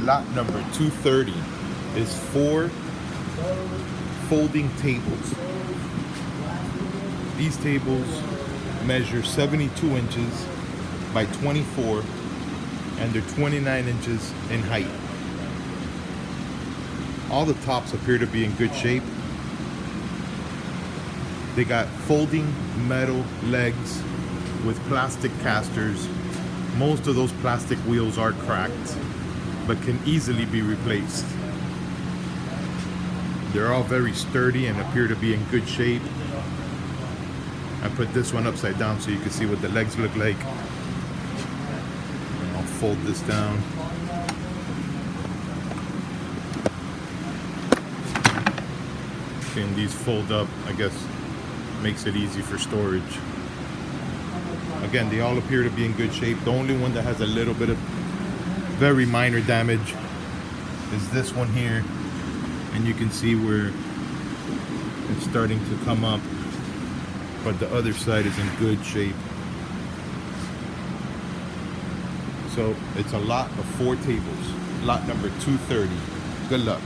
Lot number 230 is 4 folding tables. These tables measure 72 inches by 24, and they're 29 inches in height. All the tops appear to be in good shape. They got folding metal legs with plastic casters. Most of those plastic wheels are cracked, but can easily be replaced. They're all very sturdy and appear to be in good shape. I put this one upside down so you can see what the legs look like. I'll fold this down. And these fold up, I guess, makes it easy for storage. Again, they all appear to be in good shape. The only one that has a little bit of very minor damage is this one here, and you can see where it's starting to come up, but the other side is in good shape. So it's a lot of 4 tables. Lot number 230. Good luck.